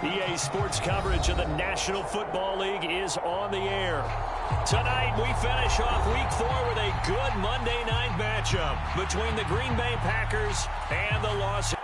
EA Sports coverage of the National Football League is on the air. Tonight, we finish off Week 4 with a good Monday night matchup between the Green Bay Packers and the Los Angeles.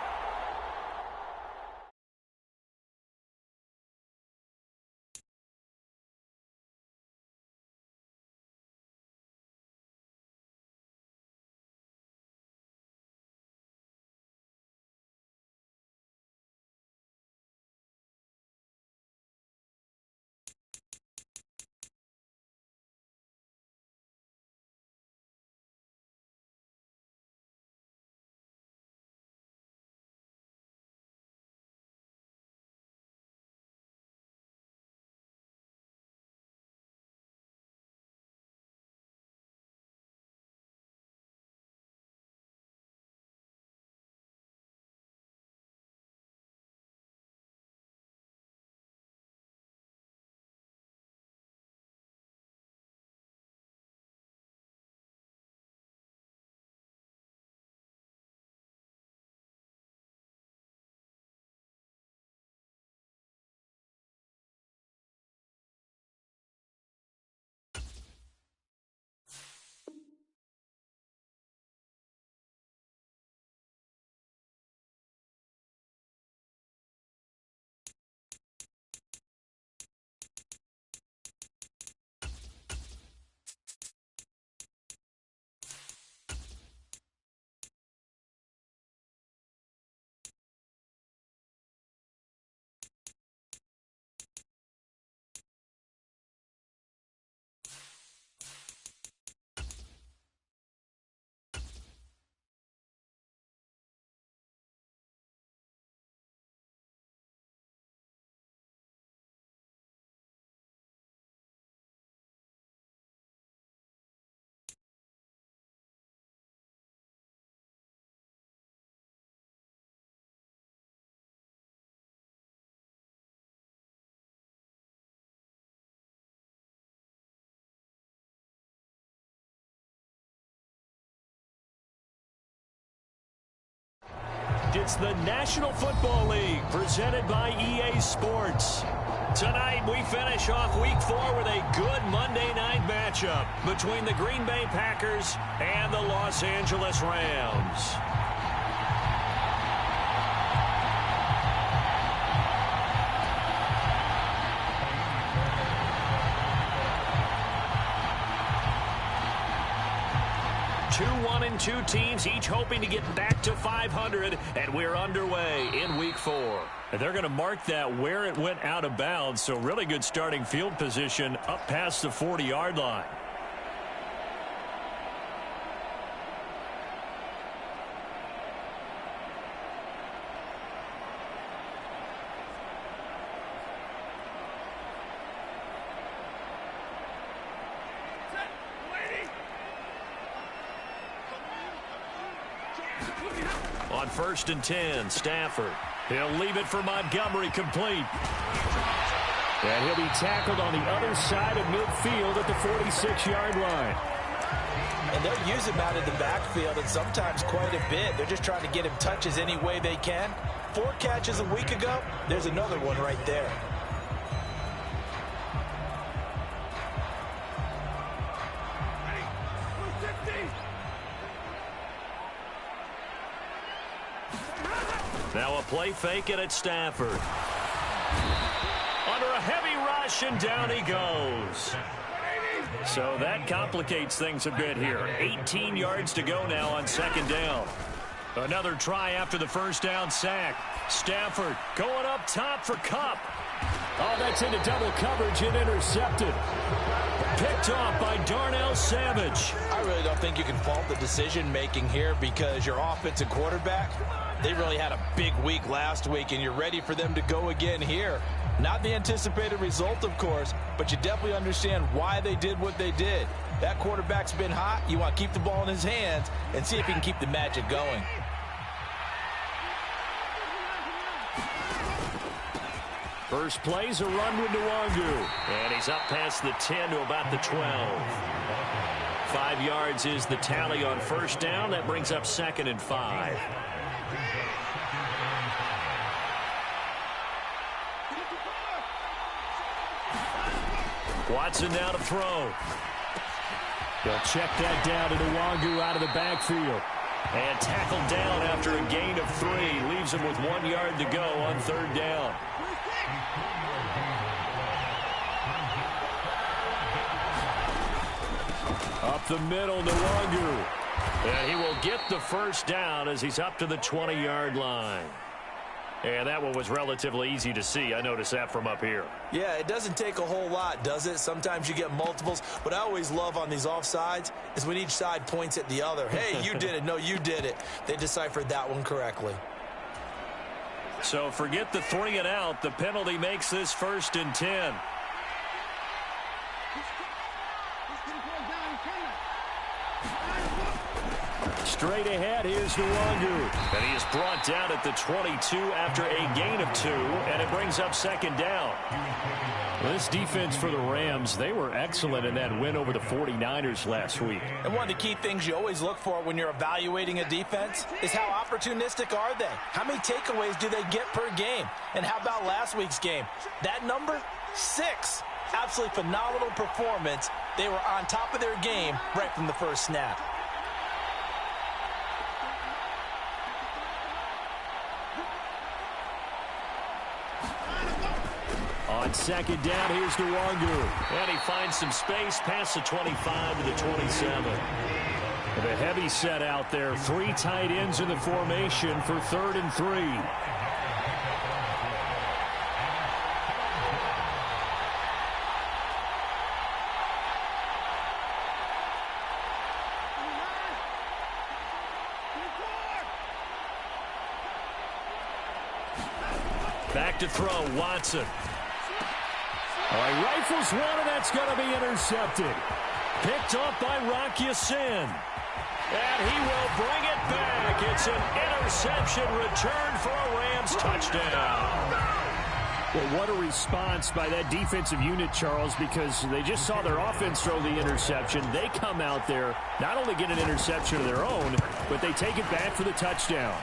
It's the National Football League presented by EA Sports. Tonight, we finish off Week 4 with a good Monday night matchup between the Green Bay Packers and the Los Angeles Rams. Two teams each hoping to get back to 500, and we're underway in Week 4. And they're going to mark that where it went out of bounds, so really good starting field position up past the 40-yard line. On 1st and 10, Stafford. He'll leave it for Montgomery, complete. And he'll be tackled on the other side of midfield at the 46-yard line. And they'll use him out in the backfield, and sometimes quite a bit. They're just trying to get him touches any way they can. 4 catches a week ago. There's another one right there. Now a play fake it at Stafford. Under a heavy rush, and down he goes. So that complicates things a bit here. 18 yards to go now on 2nd down. Another try after the first down sack. Stafford going up top for Kupp. Oh, that's into double coverage and intercepted. Picked off by Darnell Savage. I really don't think you can fault the decision-making here because your offensive quarterback, they really had a big week last week, and you're ready for them to go again here. Not the anticipated result, of course, but you definitely understand why they did what they did. That quarterback's been hot. You want to keep the ball in his hands and see if he can keep the magic going. First play's a run with Nwangu. And he's up past the 10 to about the 12. 5 yards is the tally on first down. That brings up 2nd and 5. Watson now to throw. They'll check that down to Nwangu out of the backfield. And tackled down after a gain of 3. Leaves him with 1 yard to go on 3rd down. Up the middle, Nwangu. And he will get the first down as he's up to the 20-yard line. And that one was relatively easy to see. I noticed that from up here. Yeah, it doesn't take a whole lot, does it? Sometimes you get multiples. What I always love on these offsides is when each side points at the other. Hey, you did it. No, you did it. They deciphered that one correctly. So forget the 3 and out. The penalty makes this 1st and 10. Straight ahead, here's Nwangu. And he is brought down at the 22 after a gain of 2, and it brings up 2nd down. Well, this defense for the Rams, they were excellent in that win over the 49ers last week. And one of the key things you always look for when you're evaluating a defense is how opportunistic are they? How many takeaways do they get per game? And how about last week's game? That number, 6. Absolutely phenomenal performance. They were on top of their game right from the first snap. On 2nd down, here's Nwangu. And he finds some space past the 25 to the 27. The heavy set out there. 3 tight ends in the formation for 3rd and 3. Back to throw, Watson. All right, rifles one, and that's going to be intercepted. Picked off by Rock Ya-Sin. And he will bring it back. It's an interception return for a Rams touchdown. Well, what a response by that defensive unit, Charles, because they just saw their offense throw the interception. They come out there, not only get an interception of their own, but they take it back for the touchdown.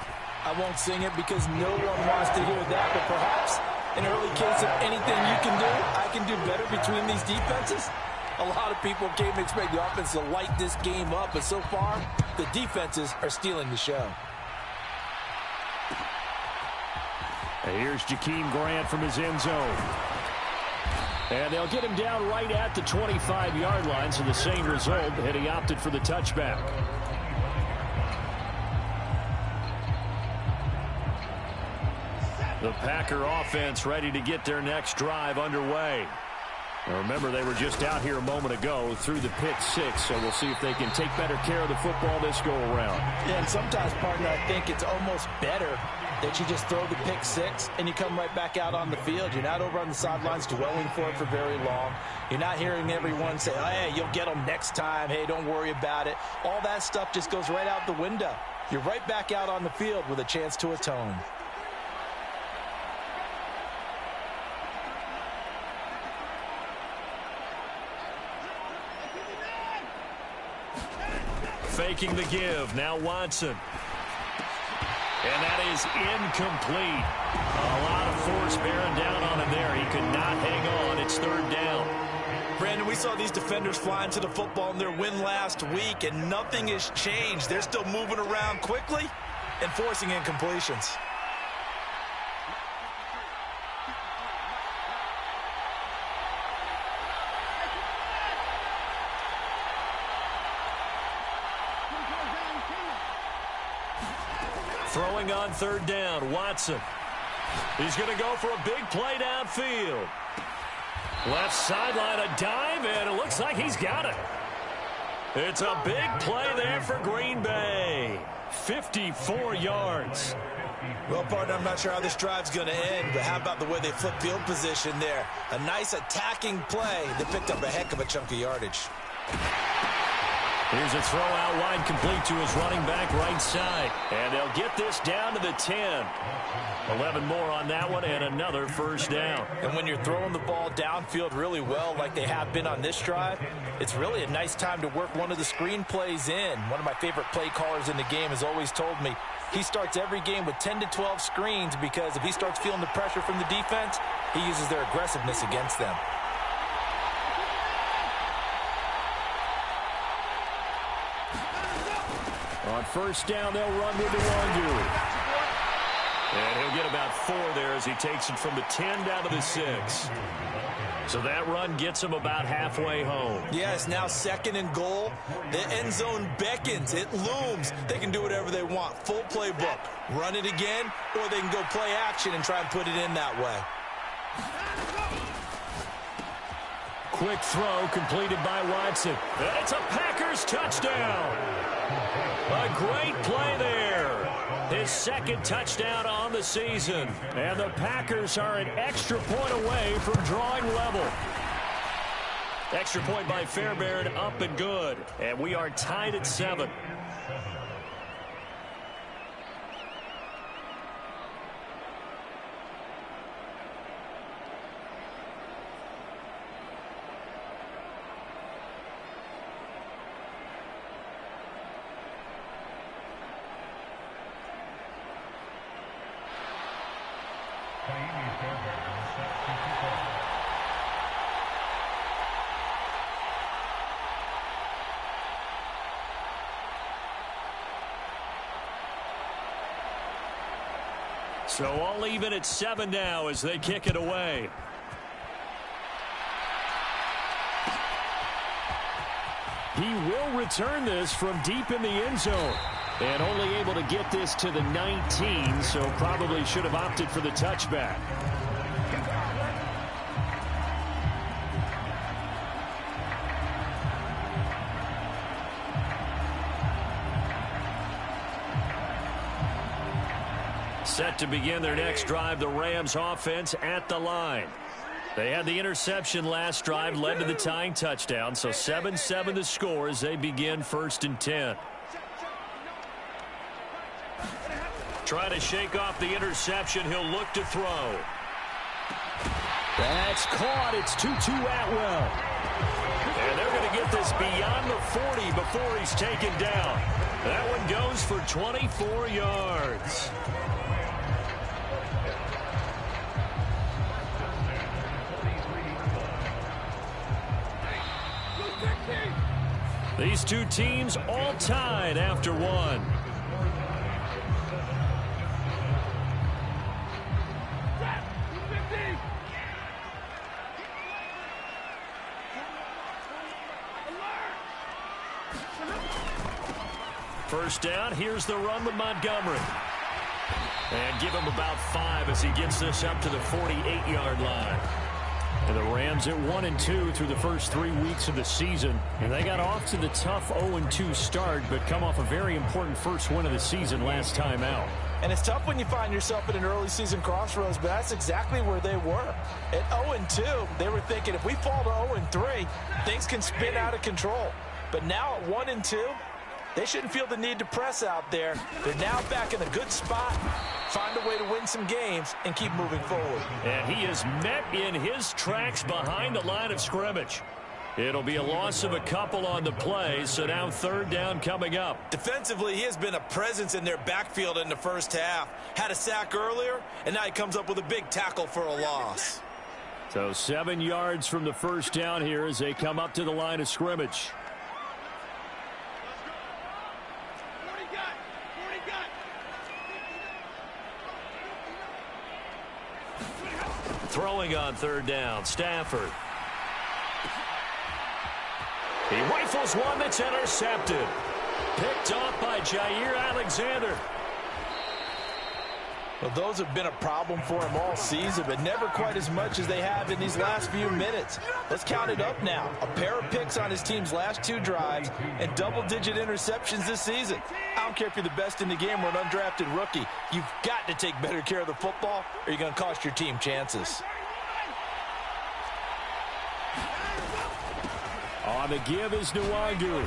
I won't sing it because no one wants to hear that, but perhaps in early case of anything you can do, I can do better between these defenses. A lot of people came to expect the offense to light this game up, but so far, the defenses are stealing the show. And here's Jakeem Grant from his end zone. And they'll get him down right at the 25-yard line, so the same result, and he opted for the touchback. The Packer offense ready to get their next drive underway. Now remember, they were just out here a moment ago through the pick 6, so we'll see if they can take better care of the football this go-around. Yeah, and sometimes, partner, I think it's almost better that you just throw the pick 6 and you come right back out on the field. You're not over on the sidelines dwelling for it for very long. You're not hearing everyone say, oh, hey, you'll get them next time. Hey, don't worry about it. All that stuff just goes right out the window. You're right back out on the field with a chance to atone. Faking the give. Now Watson. And that is incomplete. A lot of force bearing down on him there. He could not hang on. It's 3rd down. Brandon, we saw these defenders flying to the football in their win last week, and nothing has changed. They're still moving around quickly and forcing incompletions. Throwing on 3rd down, Watson. He's going to go for a big play downfield. Left sideline, a dive, and it looks like he's got it. It's a big play there for Green Bay. 54 yards. Well, partner, I'm not sure how this drive's going to end, but how about the way they flip field position there? A nice attacking play that picked up a heck of a chunk of yardage. Here's a throw out wide, complete to his running back right side. And they'll get this down to the 10. 11 more on that one, and another 1st down. And when you're throwing the ball downfield really well like they have been on this drive, it's really a nice time to work one of the screen plays in. One of my favorite play callers in the game has always told me he starts every game with 10 to 12 screens because if he starts feeling the pressure from the defense, he uses their aggressiveness against them. first down, they'll run with Nwangwu. And he'll get about 4 there as he takes it from the 10 down to the 6. So that run gets him about halfway home. Yes, now 2nd and goal. The end zone beckons. It looms. They can do whatever they want. Full playbook. Run it again, or they can go play action and try and put it in that way. Quick throw completed by Watson. And it's a Packers touchdown. A great play there. His 2nd touchdown on the season. And the Packers are an extra point away from drawing level. Extra point by Fairbairn, up and good. And we are tied at 7. So all even at 7 now as they kick it away. He will return this from deep in the end zone. And only able to get this to the 19, so probably should have opted for the touchback. Set to begin their next drive, the Rams offense at the line. They had the interception last drive, led to the tying touchdown, so 7-7 the score as they begin 1st and 10. Trying to shake off the interception, he'll look to throw. That's caught, it's Tutu Atwell. And they're going to get this beyond the 40 before he's taken down. That one goes for 24 yards. These two teams all tied after 1. First down, here's the run with Montgomery. And give him about 5 as he gets this up to the 48-yard line. And the Rams at 1-2 through the first 3 weeks of the season. And they got off to the tough 0-2 start, but come off a very important first win of the season last time out. And it's tough when you find yourself at an early season crossroads, but that's exactly where they were. At 0-2, they were thinking if we fall to 0-3, things can spin out of control. But now at 1-2, they shouldn't feel the need to press out there. They're now back in a good spot, find a way to win some games, and keep moving forward. And he is met in his tracks behind the line of scrimmage. It'll be a loss of a couple on the play, so now 3rd down coming up. Defensively, he has been a presence in their backfield in the first half. Had a sack earlier, and now he comes up with a big tackle for a loss. So 7 yards from the first down here as they come up to the line of scrimmage. Throwing on 3rd down, Stafford. He rifles one that's intercepted. Picked off by Jair Alexander. Well, those have been a problem for him all season, but never quite as much as they have in these last few minutes. Let's count it up now. A pair of picks on his team's last 2 drives and double-digit interceptions this season. I don't care if you're the best in the game or an undrafted rookie. You've got to take better care of the football or you're going to cost your team chances. On the give is Nwangwu.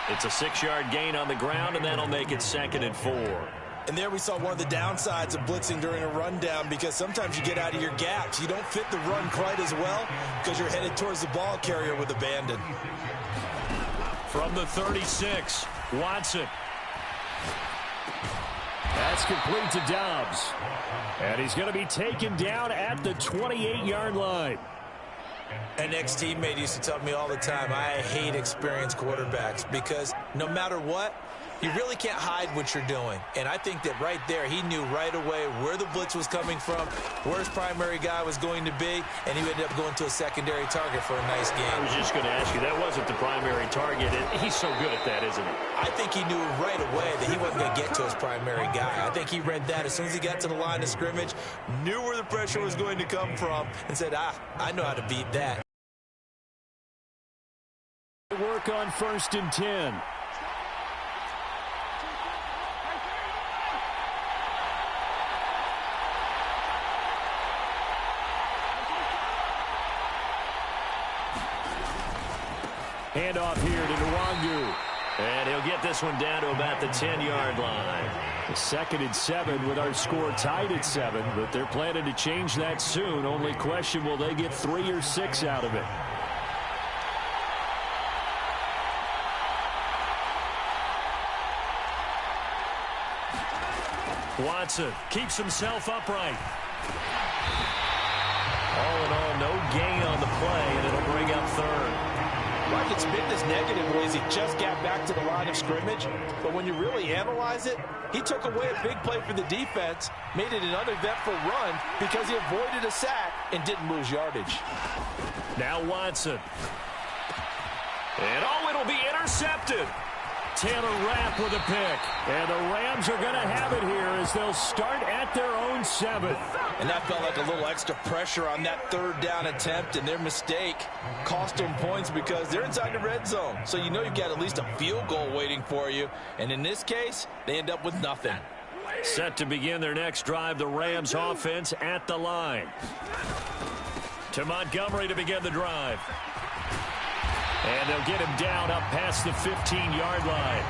It's a 6-yard gain on the ground, and that'll make it 2nd and 4. And there we saw one of the downsides of blitzing during a rundown, because sometimes you get out of your gaps. You don't fit the run quite as well because you're headed towards the ball carrier with abandon. From the 36, Watson. That's complete to Dobbs. And he's going to be taken down at the 28-yard line. An ex-teammate used to tell me all the time, I hate experienced quarterbacks because no matter what, You really can't hide what you're doing. And I think that right there, he knew right away where the blitz was coming from, where his primary guy was going to be, and he ended up going to a secondary target for a nice game. I was just going to ask you, that wasn't the primary target. He's so good at that, isn't he? I think he knew right away that he wasn't going to get to his primary guy. I think he read that as soon as he got to the line of scrimmage, knew where the pressure was going to come from, and said, I know how to beat that. Work on 1st and 10. Handoff here to Nwangu. And he'll get this one down to about the 10-yard line. The 2nd and 7 with our score tied at 7, but they're planning to change that soon. Only question, will they get 3 or 6 out of it? Watson keeps himself upright. All in all, no gain on the play, and it'll bring up 3rd. Like it's been this negative ways. He just got back to the line of scrimmage. But when you really analyze it, he took away a big play for the defense, made it an uneventful run because he avoided a sack and didn't lose yardage. Now Watson. And it'll be intercepted. Taylor Rapp with a pick. And the Rams are going to have it here as they'll start at their own 7. And that felt like a little extra pressure on that 3rd down attempt, and their mistake cost them points because they're inside the red zone. So you know you've got at least a field goal waiting for you. And in this case, they end up with nothing. Set to begin their next drive, the Rams offense at the line. To Montgomery to begin the drive. And they'll get him down up past the 15-yard line.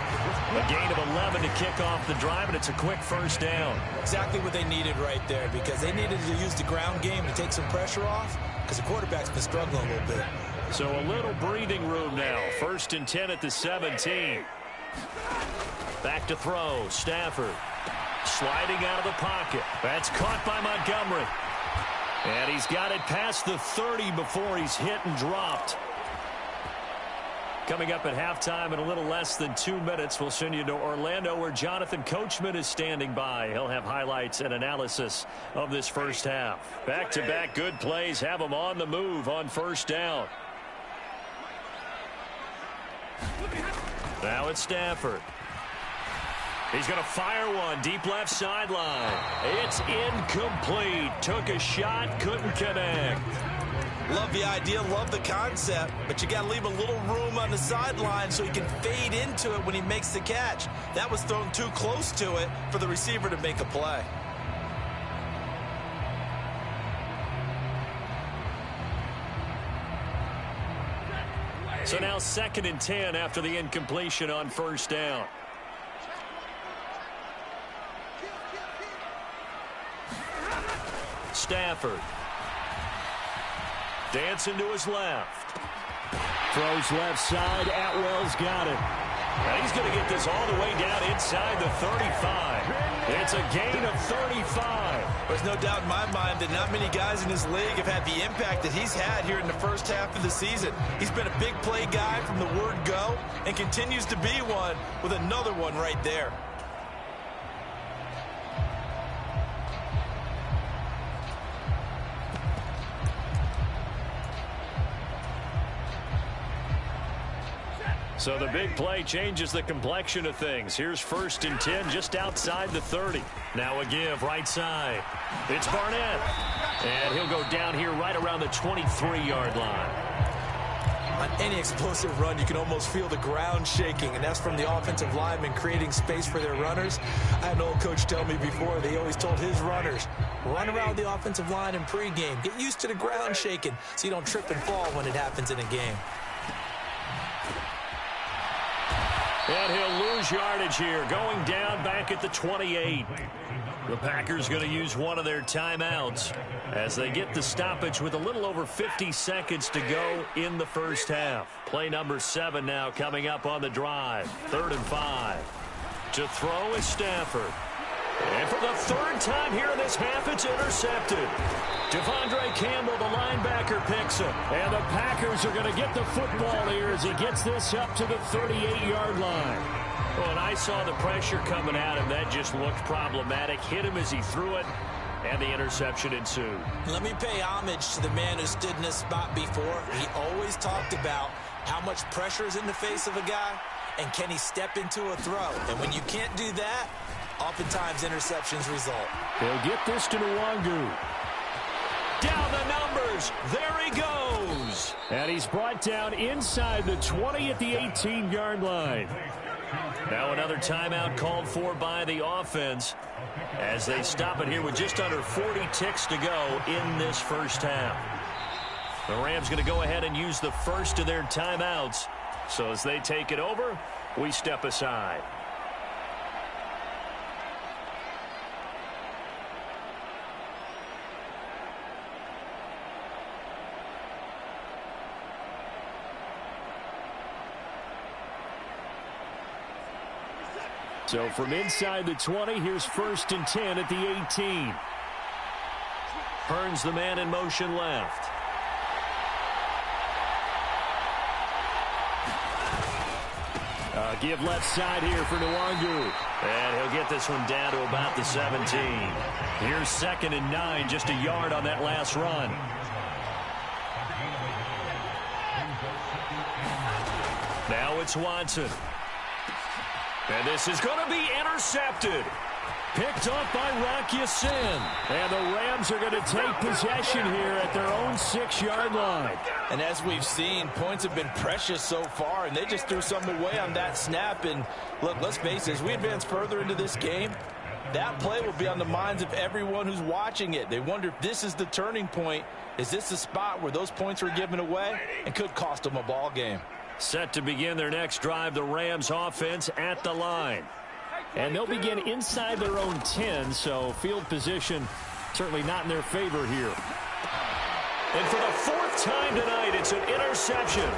A gain of 11 to kick off the drive, and it's a quick 1st down. Exactly what they needed right there, because they needed to use the ground game to take some pressure off, because the quarterback's been struggling a little bit. So a little breathing room now. 1st and 10 at the 17. Back to throw. Stafford sliding out of the pocket. That's caught by Montgomery. And he's got it past the 30 before he's hit and dropped. Coming up at halftime in a little less than 2 minutes, we'll send you to Orlando where Jonathan Coachman is standing by. He'll have highlights and analysis of this first half. Back-to-back good plays have him on the move on 1st down. Now it's Stafford. He's going to fire one deep left sideline. It's incomplete. Took a shot, couldn't connect. Love the idea, love the concept, but you got to leave a little room on the sideline so he can fade into it when he makes the catch. That was thrown too close to it for the receiver to make a play. So now 2nd and 10 after the incompletion on 1st down. Stafford. Dancing to his left. Throws left side. Atwell's got it. And he's going to get this all the way down inside the 35. It's a gain of 35. There's no doubt in my mind that not many guys in this league have had the impact that he's had here in the first half of the season. He's been a big play guy from the word go and continues to be one with another one right there. So the big play changes the complexion of things. Here's 1st and 10 just outside the 30. Now a give right side. It's Barnett. And he'll go down here right around the 23-yard line. On any explosive run, you can almost feel the ground shaking, and that's from the offensive linemen creating space for their runners. I had an old coach tell me before, they always told his runners, run around the offensive line in pregame. Get used to the ground shaking so you don't trip and fall when it happens in a game. And he'll lose yardage here, going down back at the 28. The Packers going to use one of their timeouts as they get the stoppage with a little over 50 seconds to go in the first half. Play number 7 now coming up on the drive. 3rd and 5. To throw is Stafford. And for the 3rd time here in this half, it's intercepted. Devondre Campbell, the linebacker, picks him. And the Packers are going to get the football here as he gets this up to the 38-yard line. Well, and I saw the pressure coming at him. That just looked problematic. Hit him as he threw it, and the interception ensued. Let me pay homage to the man who stood in this spot before. He always talked about how much pressure is in the face of a guy, and can he step into a throw. And when you can't do that, oftentimes interceptions result. They'll get this to Nwangu. Down the numbers. There he goes. And he's brought down inside the 20 at the 18-yard line. Now another timeout called for by the offense as they stop it here with just under 40 ticks to go in this first half. The Rams going to go ahead and use the first of their timeouts. So as they take it over, we step aside. So from inside the 20, here's 1st and 10 at the 18. Hearns the man in motion left. Give left side here for Nwangu. And he'll get this one down to about the 17. Here's 2nd and 9, just a yard on that last run. Now it's Watson. And this is going to be intercepted. Picked up by RAMS. And the Rams are going to take possession here at their own 6-yard line. And as we've seen, points have been precious so far, and they just threw something away on that snap. And look, let's face it, as we advance further into this game, that play will be on the minds of everyone who's watching it. They wonder if this is the turning point. Is this the spot where those points were given away and could cost them a ball game? Set to begin their next drive, the Rams offense at the line. And they'll begin inside their own 10, so field position certainly not in their favor here. And for the 4th time tonight, it's an interception.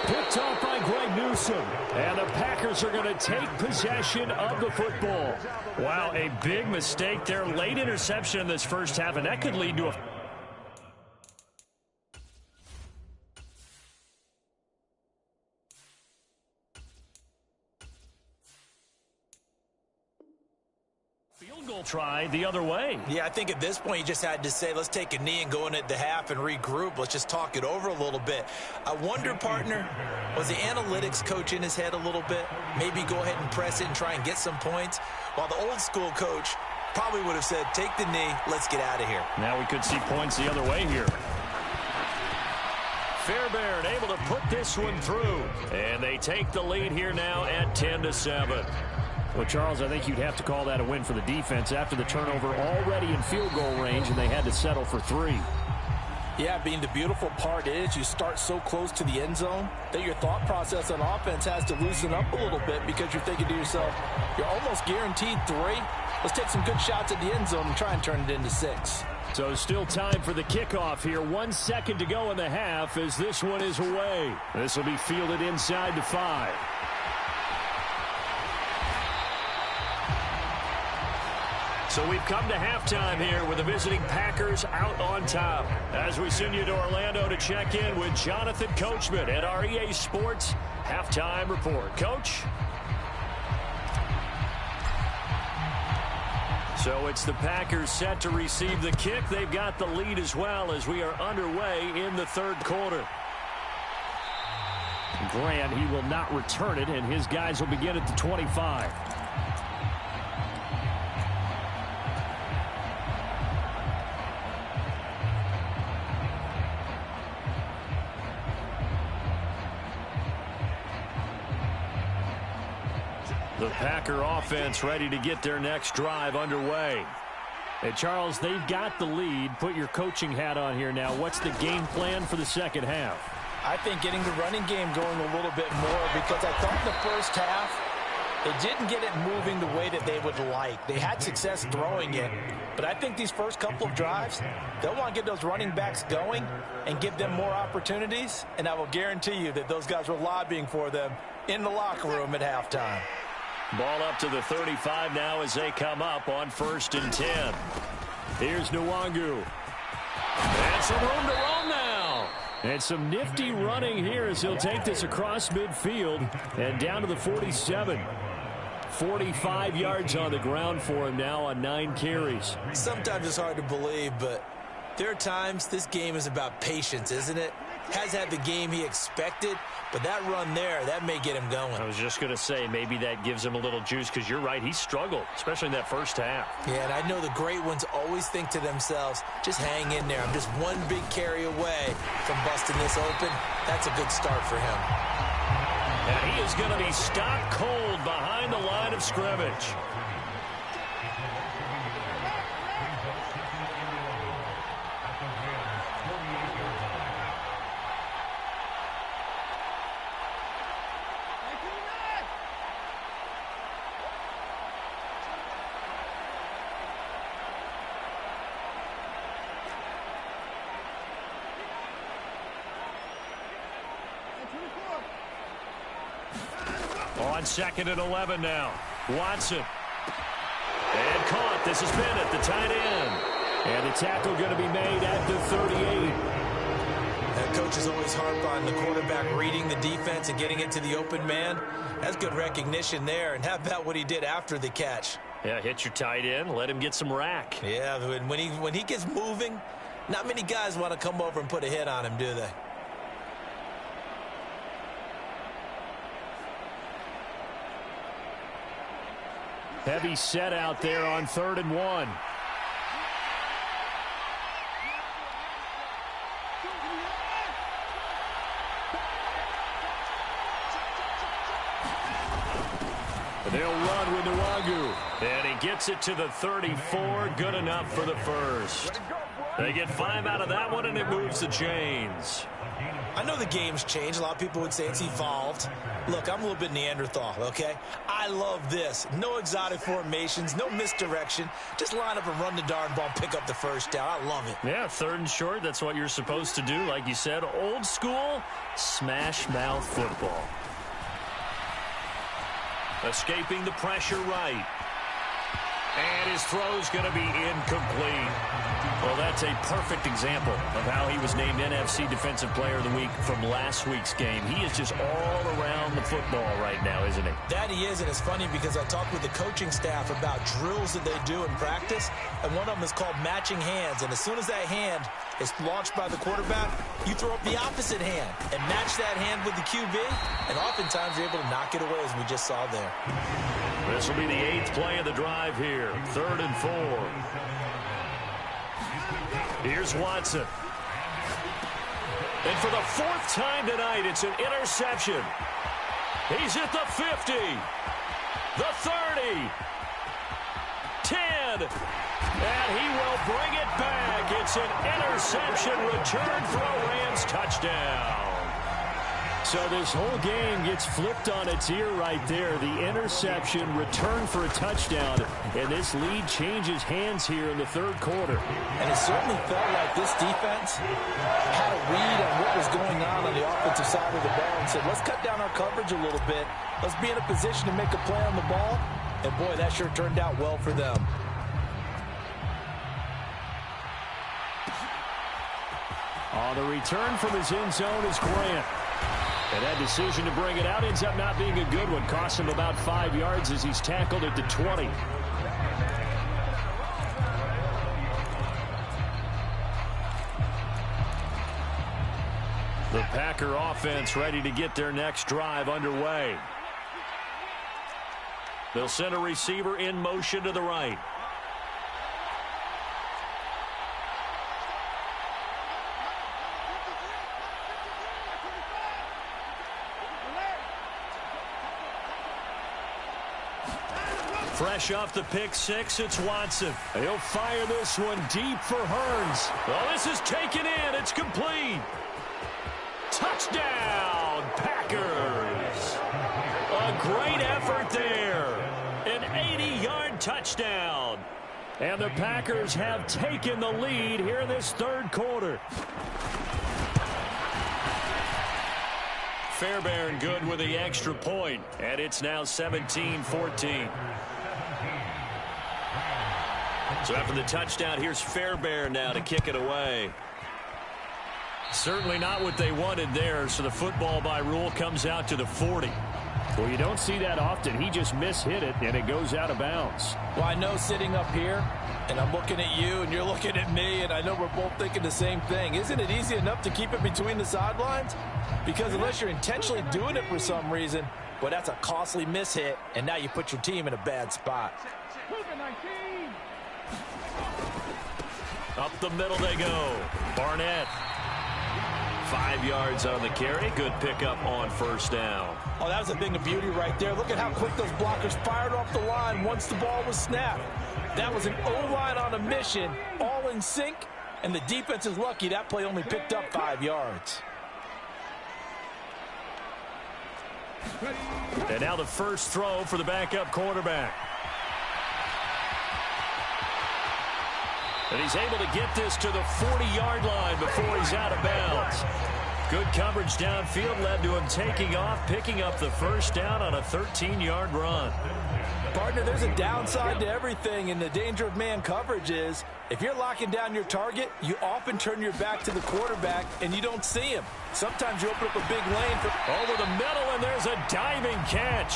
Picked off by Greg Newsome. And the Packers are going to take possession of the football. Wow, a big mistake there. Late interception in this first half, and that could lead to a field goal try the other way. Yeah, I think at this point you just had to say, let's take a knee and go in at the half and regroup. Let's just talk it over a little bit. I wonder, partner, was the analytics coach in his head a little bit? Maybe go ahead and press it and try and get some points? While the old school coach probably would have said, take the knee, let's get out of here. Now we could see points the other way here. Fairbairn able to put this one through. And they take the lead here now at 10-7. Well, Charles, I think you'd have to call that a win for the defense after the turnover already in field goal range, and they had to settle for 3. Yeah, being the beautiful part is you start so close to the end zone that your thought process on offense has to loosen up a little bit because you're thinking to yourself, you're almost guaranteed 3. Let's take some good shots at the end zone and try and turn it into 6. So still time for the kickoff here. 1 second to go in the half as this one is away. This will be fielded inside the 5. So we've come to halftime here with the visiting Packers out on top. As we send you to Orlando to check in with Jonathan Coachman at our EA Sports Halftime Report. Coach? So it's the Packers set to receive the kick. They've got the lead as well as we are underway in the 3rd quarter. Grant, he will not return it, and his guys will begin at the 25. The Packer offense ready to get their next drive underway. Hey, Charles, they've got the lead. Put your coaching hat on here now. What's the game plan for the second half? I think getting the running game going a little bit more because I thought in the first half they didn't get it moving the way that they would like. They had success throwing it, but I think these first couple of drives, they'll want to get those running backs going and give them more opportunities, and I will guarantee you that those guys were lobbying for them in the locker room at halftime. Ball up to the 35 now as they come up on 1st and 10. Here's Nwangu. And some room to roam now. And some nifty running here as he'll take this across midfield and down to the 47. 45 yards on the ground for him now on 9 carries. Sometimes it's hard to believe, but there are times this game is about patience, isn't it? Has had the game he expected, but that run there, that may get him going. I was just going to say, maybe that gives him a little juice, because you're right, he struggled, especially in that first half. Yeah, and I know the great ones always think to themselves, just hang in there. I'm just one big carry away from busting this open. That's a good start for him. And he is going to be stopped cold behind the line of scrimmage. On 2nd and 11 now. Watson. And caught. This has been at the tight end. And the tackle going to be made at the 38. That coaches always harp on the quarterback reading the defense and getting into the open man. That's good recognition there. And how about what he did after the catch? Yeah, hit your tight end. Let him get some rack. Yeah, when he gets moving, not many guys want to come over and put a hit on him, do they? Heavy set out there on 3rd and 1. They'll run with Nwangu. And he gets it to the 34. Good enough for the first. They get 5 out of that one, and it moves the chains. I know the game's changed. A lot of people would say it's evolved. Look, I'm a little bit Neanderthal, okay? I love this. No exotic formations, no misdirection. Just line up and run the darn ball and pick up the first down. I love it. Yeah, 3rd and short. That's what you're supposed to do. Like you said, old school, smash mouth football. Escaping the pressure right. And his throw's going to be incomplete. Well, that's a perfect example of how he was named NFC Defensive Player of the Week from last week's game. He is just all around the football right now, isn't he? That he is, and it's funny because I talked with the coaching staff about drills that they do in practice, and one of them is called matching hands. And as soon as that hand is launched by the quarterback, you throw up the opposite hand and match that hand with the QB, and oftentimes you're able to knock it away, as we just saw there. This will be the 8th play of the drive here. 3rd and 4. Here's Watson. And for the 4th time tonight, it's an interception. He's at the 50. The 30. 10. And he will bring it back. It's an interception return for a Rams touchdown. So this whole game gets flipped on its ear right there. The interception, return for a touchdown, and this lead changes hands here in the 3rd quarter. And it certainly felt like this defense had a read on what was going on the offensive side of the ball and said, let's cut down our coverage a little bit. Let's be in a position to make a play on the ball. And, boy, that sure turned out well for them. On the return from his end zone is Grant. And that decision to bring it out ends up not being a good one. Costs him about 5 yards as he's tackled at the 20. The Packer offense ready to get their next drive underway. They'll send a receiver in motion to the right. Fresh off the pick six, it's Watson. He'll fire this one deep for Hearns. Well, this is taken in. It's complete. Touchdown, Packers. A great effort there. An 80-yard touchdown. And the Packers have taken the lead here in this 3rd quarter. Fairbairn good with the extra point, and it's now 17-14. So after the touchdown, here's Fairbairn now to kick it away. Certainly not what they wanted there, so the football by rule comes out to the 40. Well, you don't see that often. He just mishit it, and it goes out of bounds. Well, I know sitting up here, and I'm looking at you, and you're looking at me, and I know we're both thinking the same thing. Isn't it easy enough to keep it between the sidelines? Because unless you're intentionally doing it for some reason, well, that's a costly mishit, and now you put your team in a bad spot. Up the middle they go. Barnett. 5 yards on the carry. Good pickup on first down. Oh, that was a thing of beauty right there. Look at how quick those blockers fired off the line once the ball was snapped. That was an O-line on a mission, all in sync, and the defense is lucky that play only picked up 5 yards. And now the first throw for the backup quarterback. And he's able to get this to the 40-yard line before he's out of bounds. Good coverage downfield led to him taking off, picking up the first down on a 13-yard run. Partner, there's a downside to everything, and the danger of man coverage is if you're locking down your target, you often turn your back to the quarterback, and you don't see him. Sometimes you open up a big lane. Over the middle, and there's a diving catch.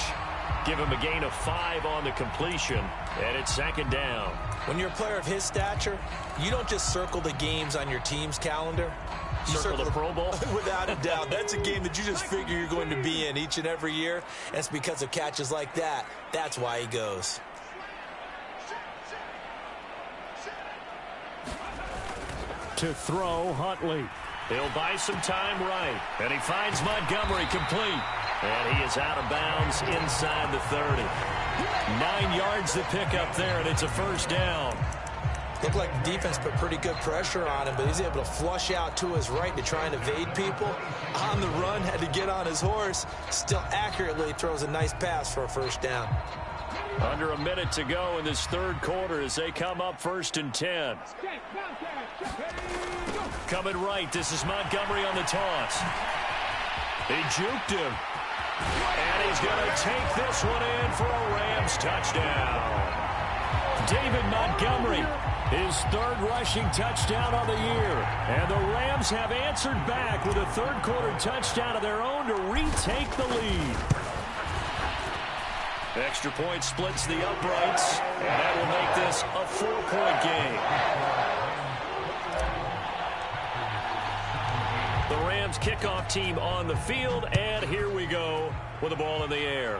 Give him a gain of 5 on the completion, and it's second down. When you're a player of his stature, you don't just circle the games on your team's calendar. You circle the Pro Bowl? Without a doubt. That's a game that you just figure you're going to be in each and every year. And it's because of catches like that. That's why he goes. To throw, Huntley. He'll buy some time right. And he finds Montgomery complete. And he is out of bounds inside the 30. 9 yards to pick up there, and it's a first down. Looked like the defense put pretty good pressure on him, but he's able to flush out to his right to try and evade people. On the run, had to get on his horse. Still accurately throws a nice pass for a first down. Under a minute to go in this third quarter as they come up 1st and 10. Coming right, this is Montgomery on the toss. He juked him. And he's going to take this one in for a Rams touchdown. David Montgomery, his 3rd rushing touchdown of the year. And the Rams have answered back with a third quarter touchdown of their own to retake the lead. Extra point splits the uprights, and that will make this a 4-point game. The Rams kickoff team on the field, and here we go with the ball in the air.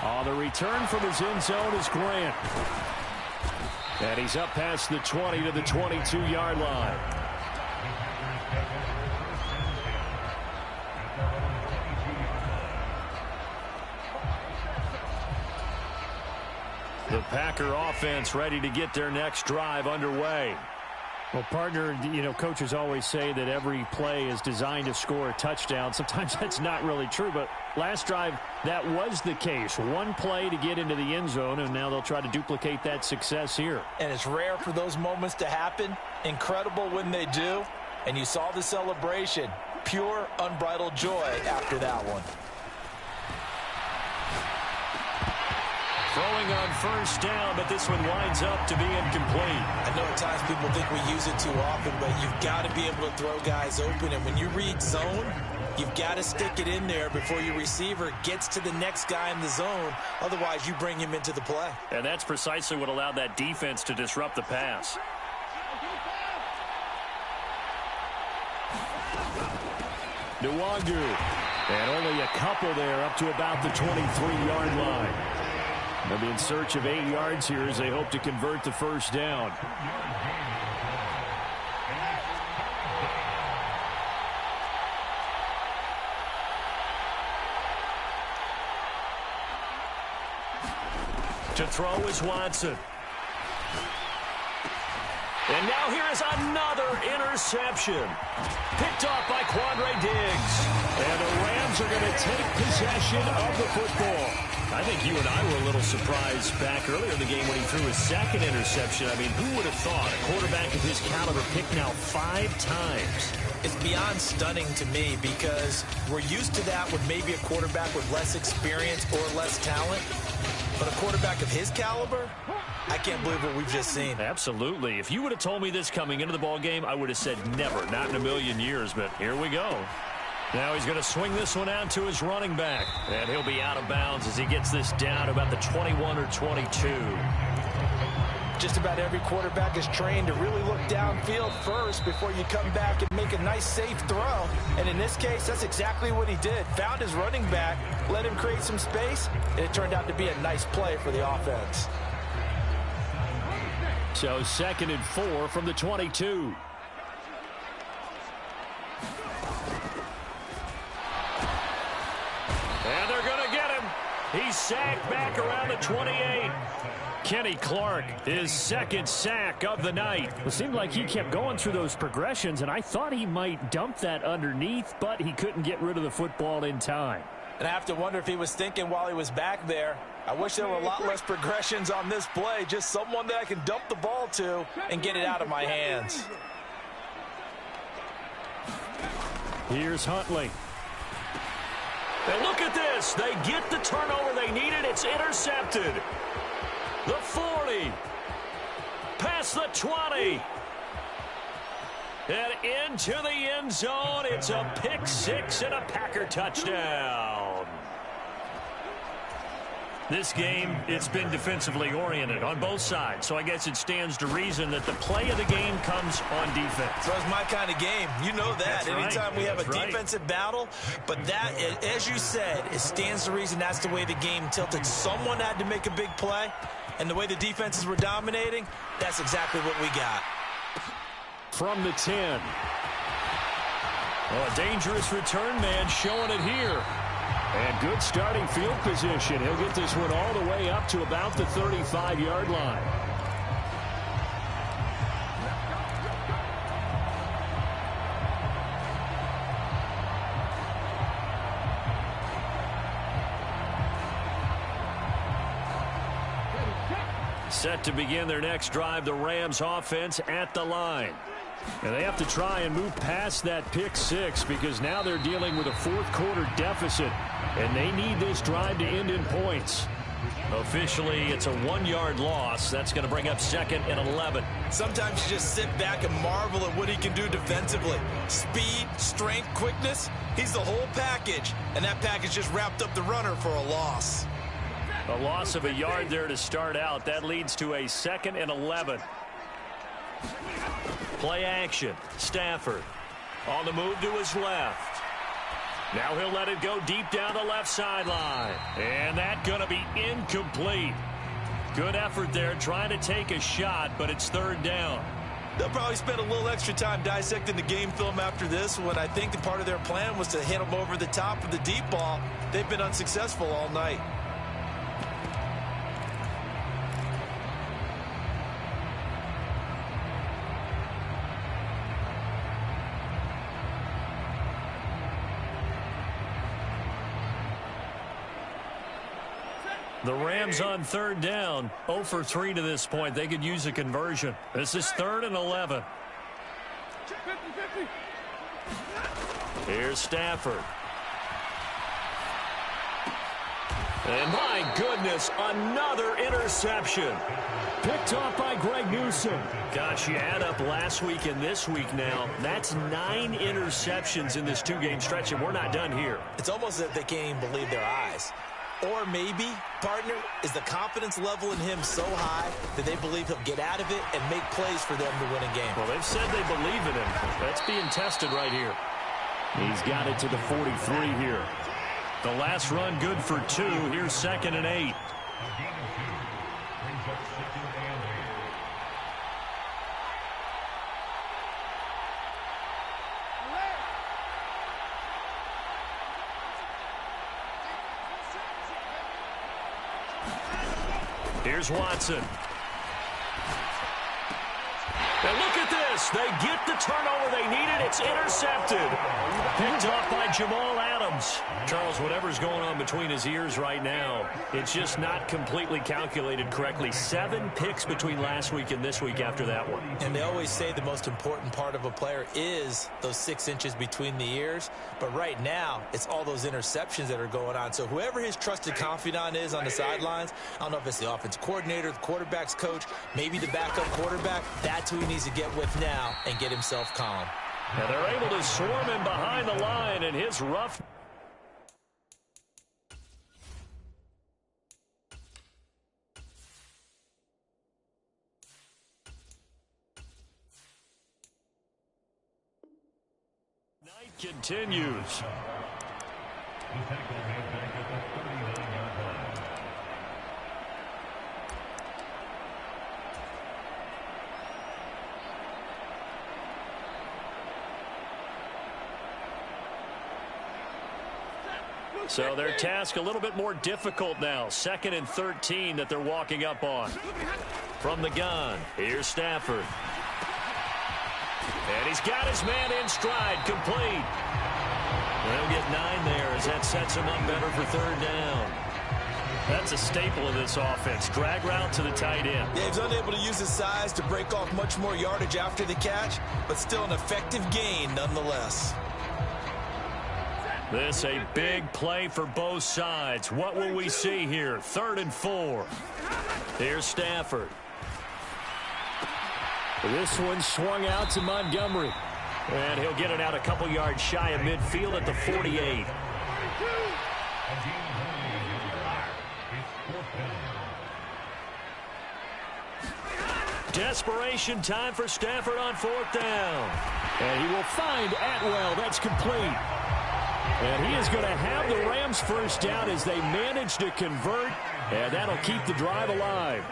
On the return from his end zone is Grant. And he's up past the 20 to the 22-yard line. The Packer offense ready to get their next drive underway. Well, partner, coaches always say that every play is designed to score a touchdown. Sometimes that's not really true, but last drive, that was the case. One play to get into the end zone, and now they'll try to duplicate that success here. And it's rare for those moments to happen. Incredible when they do. And you saw the celebration. Pure, unbridled joy after that one. Throwing on first down, but this one winds up to be incomplete. I know at times people think we use it too often, but you've got to be able to throw guys open. And when you read zone, you've got to stick it in there before your receiver gets to the next guy in the zone. Otherwise, you bring him into the play. And that's precisely what allowed that defense to disrupt the pass. Nwangu. And only a couple there up to about the 23-yard line. They'll be in search of 8 yards here as they hope to convert the first down. To throw is Watson. And now here is another interception. Picked off by Quandre Diggs. And the Rams are going to take possession of the football. I think you and I were a little surprised back earlier in the game when he threw his 2nd interception. I mean, who would have thought a quarterback of his caliber picked now 5 times? It's beyond stunning to me because we're used to that with maybe a quarterback with less experience or less talent. But a quarterback of his caliber, I can't believe what we've just seen. Absolutely. If you would have told me this coming into the ball game, I would have said never, not in a million years, but here we go. Now he's going to swing this one out to his running back, and he'll be out of bounds as he gets this down to about the 21 or 22. Just about every quarterback is trained to really look downfield first before you come back and make a nice, safe throw. And in this case, that's exactly what he did. Found his running back, let him create some space, and it turned out to be a nice play for the offense. So 2nd and 4 from the 22. And they're going to get him. He's sacked back around the 28. Kenny Clark, his 2nd sack of the night. It seemed like he kept going through those progressions, and I thought he might dump that underneath, but he couldn't get rid of the football in time. And I have to wonder if he was thinking while he was back there, I wish there were a lot less progressions on this play, just someone that I can dump the ball to and get it out of my hands. Here's Huntley. And look at this. They get the turnover they needed. It's intercepted. The 40. Past the 20. And into the end zone. It's a pick six and a Packer touchdown. This game, it's been defensively oriented on both sides. So I guess it stands to reason that the play of the game comes on defense. So it's my kind of game. You know that. That's Anytime right. we have That's a right. defensive battle. But that, as you said, it stands to reason that's the way the game tilted. Someone had to make a big play. And the way the defenses were dominating, that's exactly what we got. From the 10. Well, a dangerous return man showing it here. And good starting field position. He'll get this one all the way up to about the 35-yard line. Set to begin their next drive, the Rams offense at the line. And they have to try and move past that pick six because now they're dealing with a fourth-quarter deficit, and they need this drive to end in points. Officially, it's a 1-yard loss. That's going to bring up 2nd and 11. Sometimes you just sit back and marvel at what he can do defensively. Speed, strength, quickness, he's the whole package. And that package just wrapped up the runner for a loss. A loss of a yard there to start out. That leads to a 2nd and 11. Play action. Stafford on the move to his left. Now he'll let it go deep down the left sideline. And that's going to be incomplete. Good effort there trying to take a shot, but it's 3rd down. They'll probably spend a little extra time dissecting the game film after this one. I think the part of their plan was to hit them over the top of the deep ball. They've been unsuccessful all night. The Rams on 3rd down, 0 for 3 to this point. They could use a conversion. This is 3rd and 11. Here's Stafford. And my goodness, another interception. Picked off by Greg Newsome. Gosh, you add up last week and this week now. That's 9 interceptions in this 2-game stretch, and we're not done here. It's almost as if they can't even believe their eyes. Or maybe, partner, is the confidence level in him so high that they believe he'll get out of it and make plays for them to win a game. Well, they've said they believe in him. That's being tested right here. He's got it to the 43 here. The last run good for 2. Here's 2nd and 8. Here's Watson. And look at this. They get the turnover they needed. It's intercepted. Picked off by Jamal Adams. Charles, whatever's going on between his ears right now, it's just not completely calculated correctly. 7 picks between last week and this week after that one. And they always say the most important part of a player is those 6 inches between the ears. But right now, it's all those interceptions that are going on. So whoever his trusted confidant is on the sidelines, I don't know if it's the offensive coordinator, the quarterback's coach, maybe the backup quarterback, that's who he needs to get with now and get himself calm. And they're able to swarm him behind the line, and his rough... night continues. So their task a little bit more difficult now. 2nd and 13 that they're walking up on. From the gun, here's Stafford. And he's got his man in stride, complete. They'll get 9 there as that sets him up better for 3rd down. That's a staple of this offense. Drag route to the tight end. Yeah, he's unable to use his size to break off much more yardage after the catch, but still an effective gain nonetheless. This a big play for both sides. What will we see here? 3rd and 4. Here's Stafford. This one swung out to Montgomery. And he'll get it out a couple yards shy of midfield at the 48. Desperation time for Stafford on 4th down. And he will find Atwell. That's complete. And he is going to have the Rams first down as they manage to convert. And that'll keep the drive alive.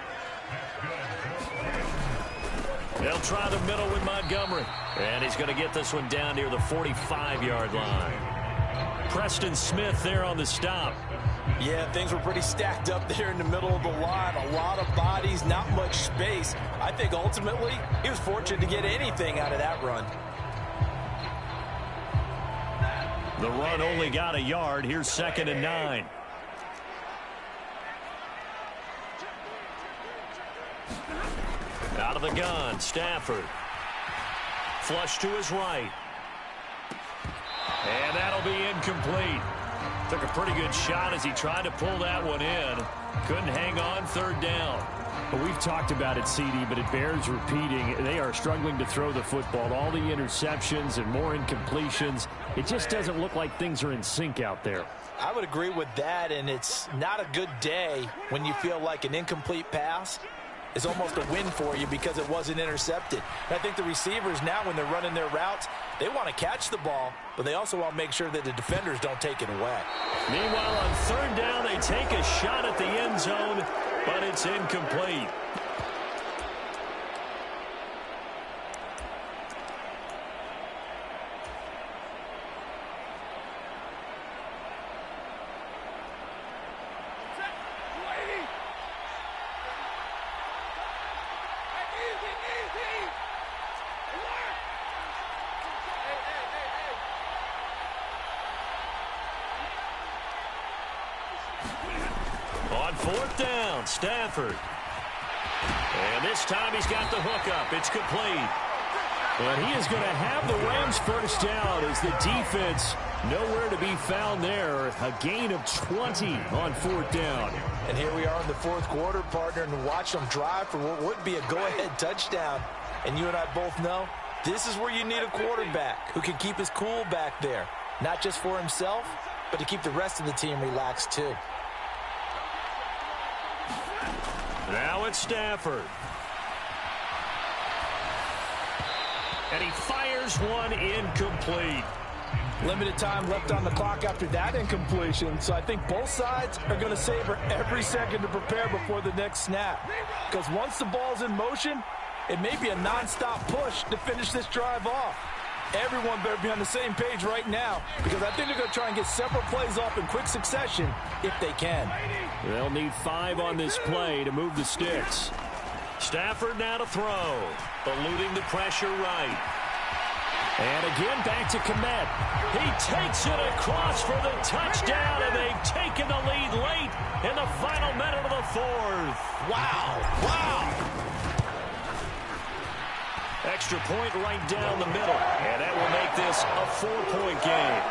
They'll try the middle with Montgomery. And he's going to get this one down near the 45-yard line. Preston Smith there on the stop. Yeah, things were pretty stacked up there in the middle of the line. A lot of bodies, not much space. I think ultimately he was fortunate to get anything out of that run. The run only got a yard. Here's 2nd and 9. Out of the gun, Stafford. Flush to his right. And that'll be incomplete. Took a pretty good shot as he tried to pull that one in. Couldn't hang on 3rd down. Well, we've talked about it, CD, but it bears repeating. They are struggling to throw the football. All the interceptions and more incompletions. It just doesn't look like things are in sync out there. I would agree with that, and it's not a good day when you feel like an incomplete pass is almost a win for you because it wasn't intercepted. And I think the receivers now, when they're running their routes, they want to catch the ball, but they also want to make sure that the defenders don't take it away. Meanwhile, on 3rd down, they take a shot at the end zone, but it's incomplete. On 4th down, Stafford. And this time he's got the hookup. It's complete. And he is going to have the Rams first down as the defense nowhere to be found there. A gain of 20 on 4th down. And here we are in the 4th quarter, partner, and watch them drive for what would be a go-ahead touchdown. And you and I both know this is where you need a quarterback who can keep his cool back there. Not just for himself, but to keep the rest of the team relaxed too. Now it's Stafford. And he fires one incomplete. Limited time left on the clock after that incompletion, so I think both sides are going to savor every second to prepare before the next snap. Because once the ball's in motion, it may be a non-stop push to finish this drive off. Everyone better be on the same page right now, because I think they're going to try and get several plays off in quick succession if they can. They'll need 5 on this play to move the sticks. Stafford now to throw. Eluding the pressure right. And again back to Komet. He takes it across for the touchdown, and they've taken the lead late in the final minute of the fourth. Wow. Wow. Extra point right down the middle, and that will make this a 4-point game.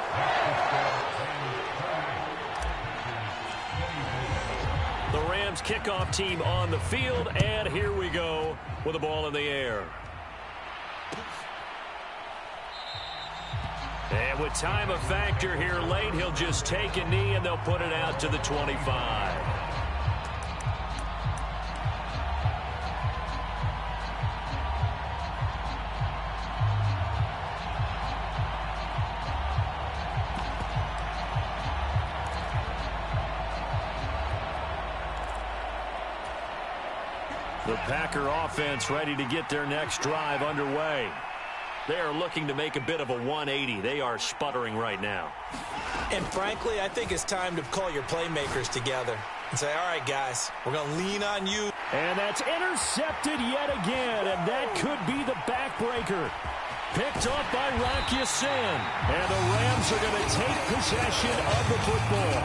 The Rams kickoff team on the field, and here we go with the ball in the air. And with time a factor here late, he'll just take a knee, and they'll put it out to the 25. The Packer offense ready to get their next drive underway. They are looking to make a bit of a 180. They are sputtering right now. And frankly, I think it's time to call your playmakers together and say, all right, guys, we're going to lean on you. And that's intercepted yet again, and that could be the backbreaker. Picked up by RAMS, and the Rams are going to take possession of the football.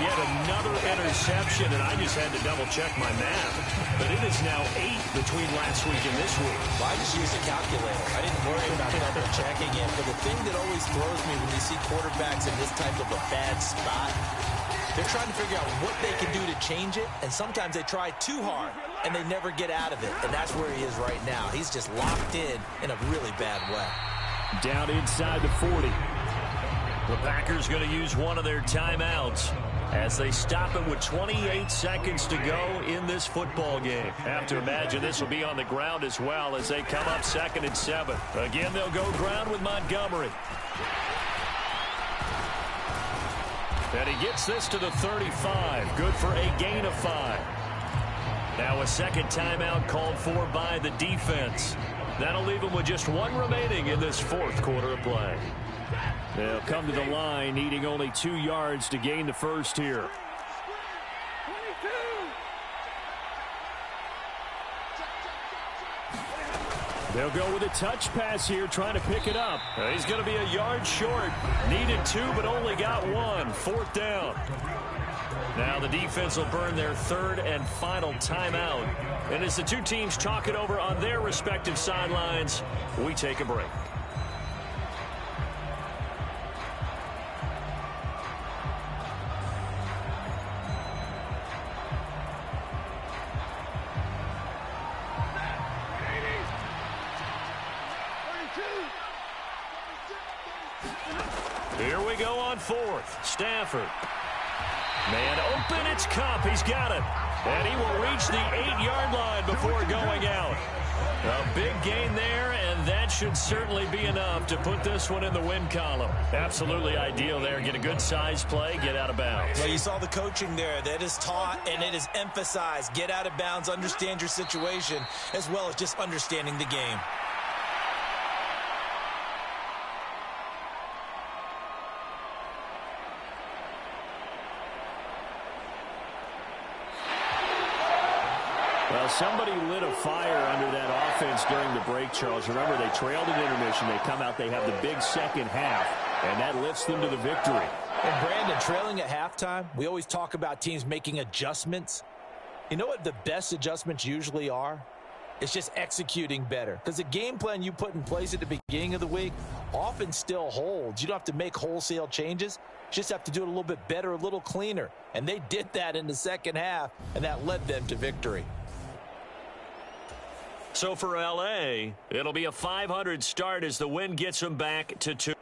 Yet another interception, and I just had to double-check my math. But it is now 8 between last week and this week. Well, I just used a calculator. I didn't worry about double-checking it. But the thing that always throws me when you see quarterbacks in this type of a bad spot, they're trying to figure out what they can do to change it, and sometimes they try too hard, and they never get out of it. And that's where he is right now. He's just locked in a really bad way. Down inside the 40. The Packers going to use one of their timeouts as they stop it with 28 seconds to go in this football game. Have to imagine this will be on the ground as well as they come up 2nd and 7. Again, they'll go ground with Montgomery. And he gets this to the 35. Good for a gain of 5. Now a second timeout called for by the defense. That'll leave them with just one remaining in this fourth quarter of play. They'll come to the line, needing only 2 yards to gain the first here. They'll go with a touch pass here, trying to pick it up. He's going to be a yard short. Needed 2, but only got 1. 4th down. Now the defense will burn their 3rd and final timeout. And as the two teams talk it over on their respective sidelines, we take a break. Here we go on 4th. Stafford. Man open, it's Cup. He's got it. And he will reach the 8-yard line before going out. A big gain there, and that should certainly be enough to put this one in the win column. Absolutely ideal there. Get a good size play, get out of bounds. Well, you saw the coaching there. That is taught and it is emphasized. Get out of bounds, understand your situation, as well as just understanding the game. Well, somebody lit a fire under that offense during the break, Charles. Remember, they trailed at intermission. They come out, they have the big second half, and that lifts them to the victory. And Brandon, trailing at halftime, we always talk about teams making adjustments. You know what the best adjustments usually are? It's just executing better. Because the game plan you put in place at the beginning of the week often still holds. You don't have to make wholesale changes. You just have to do it a little bit better, a little cleaner. And they did that in the second half, and that led them to victory. So for L.A., it'll be a 500 start as the win gets them back to 2.